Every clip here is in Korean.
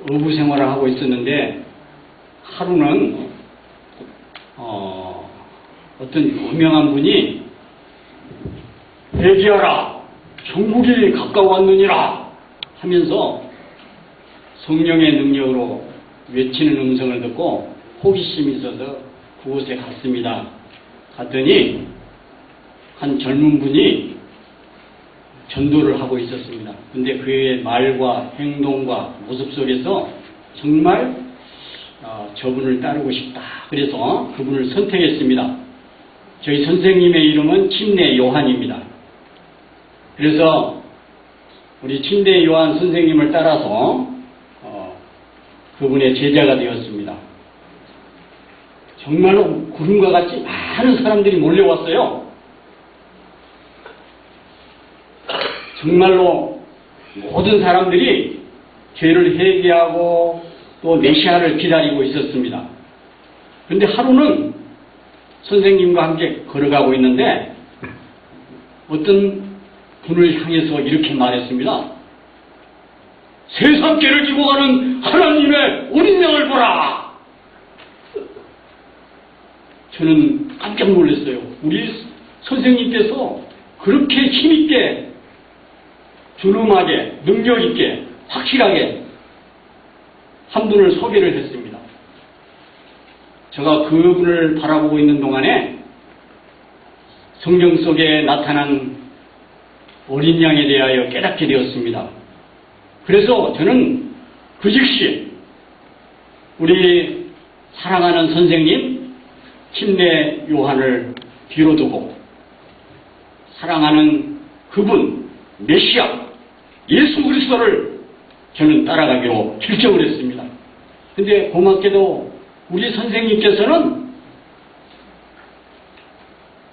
어부 생활을 하고 있었는데 하루는 어떤 유명한 분이 애기야라 정국이 가까웠느니라 하면서 성령의 능력으로 외치는 음성을 듣고 호기심이 있어서 그곳에 갔습니다. 갔더니 한 젊은 분이 전도를 하고 있었습니다. 근데 그의 말과 행동과 모습 속에서 정말 저분을 따르고 싶다. 그래서 그분을 선택했습니다. 저희 선생님의 이름은 침례 요한입니다. 그래서 우리 침례 요한 선생님을 따라서 그분의 제자가 되었습니다. 정말로 구름과 같이 많은 사람들이 몰려왔어요. 정말로 모든 사람들이 죄를 회개하고 또 메시아를 기다리고 있었습니다. 그런데 하루는 선생님과 함께 걸어가고 있는데 어떤 분을 향해서 이렇게 말했습니다. 세상죄를 지고 가는 하나님의 어린 양을 보라. 저는 깜짝 놀랐어요. 우리 선생님께서 그렇게 힘있게 준엄하게 능력있게 확실하게 한 분을 소개를 했습니다. 제가 그분을 바라보고 있는 동안에 성경 속에 나타난 어린 양에 대하여 깨닫게 되었습니다. 그래서 저는 그 즉시 우리 사랑하는 선생님 침례 요한을 뒤로 두고 사랑하는 그분 메시아 예수 그리스도를 저는 따라가기로 결정을 했습니다. 근데 고맙게도 우리 선생님께서는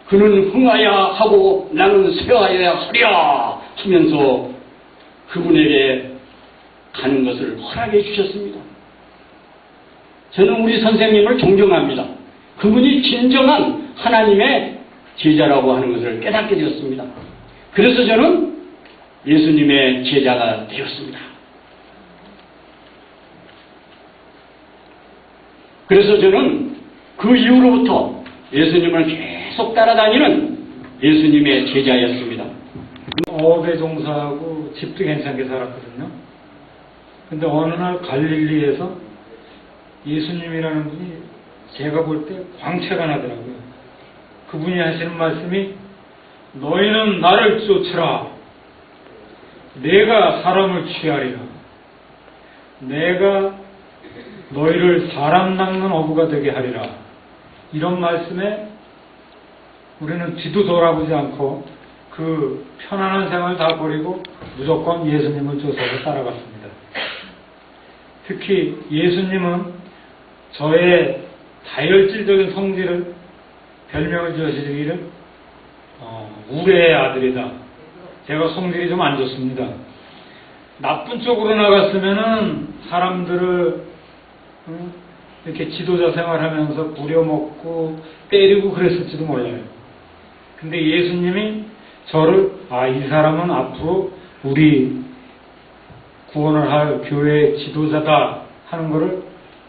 그는 흥하야 하고 나는 쇠하여야 하랴 하면서 그분에게 가는 것을 허락해 주셨습니다. 저는 우리 선생님을 존경합니다. 그분이 진정한 하나님의 제자라고 하는 것을 깨닫게 되었습니다. 그래서 저는 예수님의 제자가 되었습니다. 그래서 저는 그 이후로부터 예수님을 계속 따라다니는 예수님의 제자였습니다. 어업에 종사하고 집도 괜찮게 살았거든요. 근데 어느 날 갈릴리에서 예수님이라는 분이 제가 볼 때 광채가 나더라고요. 그분이 하시는 말씀이 너희는 나를 쫓으라. 내가 사람을 취하리라. 내가 너희를 사람 낚는 어부가 되게 하리라. 이런 말씀에 우리는 뒤도 돌아보지 않고 그 편안한 생활 다 버리고 무조건 예수님을 쫓아서 따라갔습니다. 특히 예수님은 저의 다혈질적인 성질을 별명을 지으시기를 우레의 아들이다. 제가 성질이 좀 안 좋습니다. 나쁜 쪽으로 나갔으면은 사람들을 이렇게 지도자 생활하면서 부려먹고 때리고 그랬을지도 몰라요. 근데 예수님이 저를 이 사람은 앞으로 우리 구원을 할 교회의 지도자다 하는 것을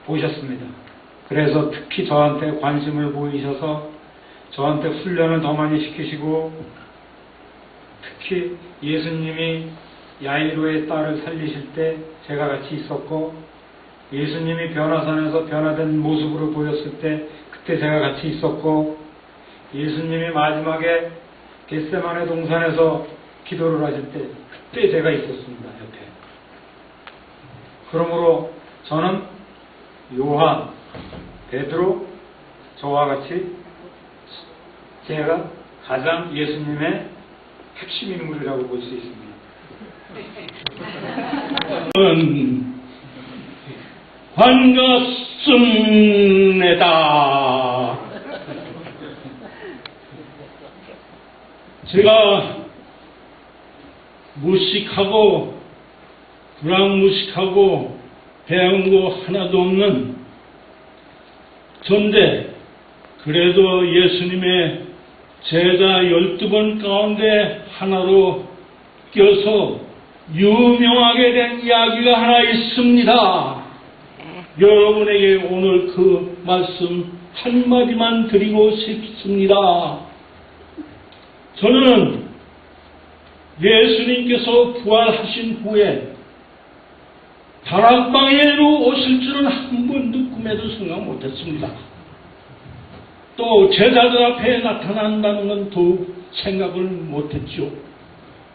보셨습니다. 그래서 특히 저한테 관심을 보이셔서 저한테 훈련을 더 많이 시키시고 특히 예수님이 야이로의 딸을 살리실 때 제가 같이 있었고 예수님이 변화산에서 변화된 모습으로 보였을 때 그때 제가 같이 있었고 예수님이 마지막에 겟세마네 동산에서 기도를 하실 때 그때 제가 있었습니다. 옆에. 그러므로 저는 요한, 베드로, 저와 같이 제가 가장 예수님의 핵심 인물이라고 볼 수 있습니다. 반갑습니다. 제가 무식하고 불황무식하고 배운 거 하나도 없는 전데 그래도 예수님의 제자 12분 가운데 하나로 껴서 유명하게 된 이야기가 하나 있습니다. 여러분에게 오늘 그 말씀 한마디만 드리고 싶습니다. 저는 예수님께서 부활하신 후에 다락방에로 오실 줄은 한 번도 꿈에도 생각 못했습니다. 또 제자들 앞에 나타난다는 건 더욱 생각을 못했죠.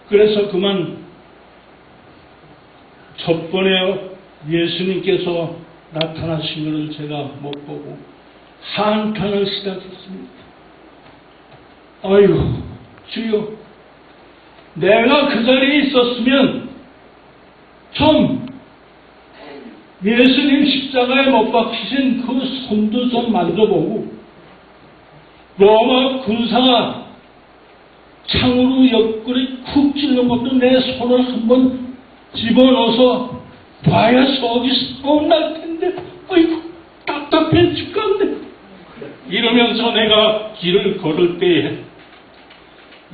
그래서 그만 첫 번에 예수님께서 나타나신 것을 제가 못 보고 한탄을 시작했습니다. 아유, 주여, 내가 그 자리에 있었으면 좀 예수님 십자가에 못 박히신 그 손도 좀 만져보고 로마 군사가 창으로 옆구리 쿡 찔른 것도 내 손을 한번 집어넣어서 봐야 속이 썩날 텐데, 아이고, 답답해 죽겠네. 이러면서 내가 길을 걸을 때에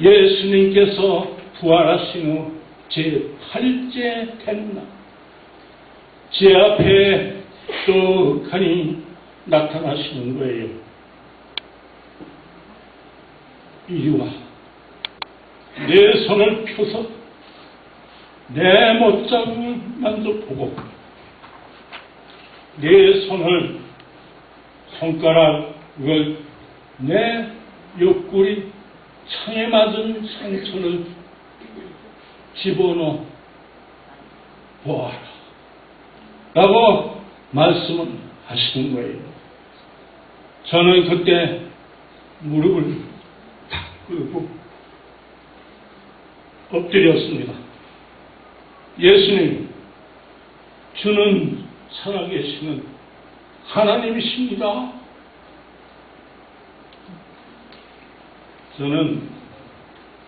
예수님께서 부활하신 후 제8째 됐나 제 앞에 떡하니 나타나시는 거예요. 이리 와. 내 손을 펴서 내 못자국을 만져보고 내 손가락을 내 옆구리 창에 맞은 상처를 집어넣어 보아라 라고 말씀을 하시는 거예요. 저는 그때 무릎을 탁 꿇고 엎드렸습니다. 예수님, 주는 살아계시는 하나님이십니다. 저는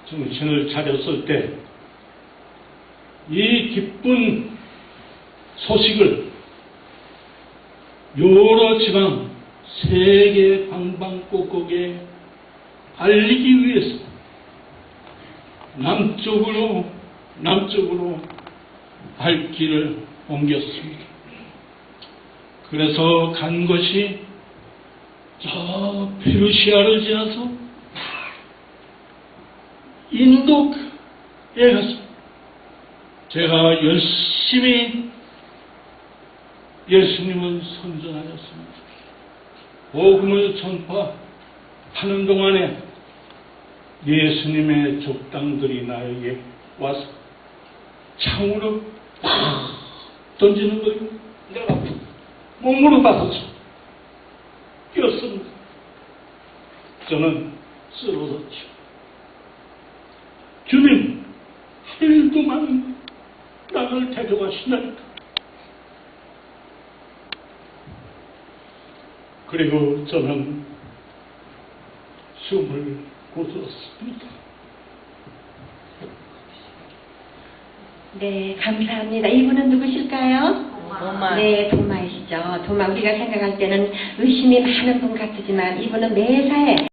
정신을 차렸을 때 이 기쁜 소식을 여러 지방 세계 방방곡곡에 알리기 위해서 남쪽으로 발길을 옮겼습니다. 그래서 간 것이 저 페르시아를 지나서 인도에 가서 제가 열심히 예수님을 선전하였습니다. 복음을 전파하는 동안에 예수님의 족당들이 나에게 와서 창으로 팍 던지는 거예요. 내가 몸으로 받아서 뛰었습니다. 저는 쓰러졌죠. 주님, 하늘도만 나를 데려가시나이까. 그리고 저는 숨을 거두었습니다. 네, 감사합니다. 이분은 누구실까요? 도마. 네, 도마이시죠. 도마, 우리가 생각할 때는 의심이 많은 분 같지만 이분은 매사에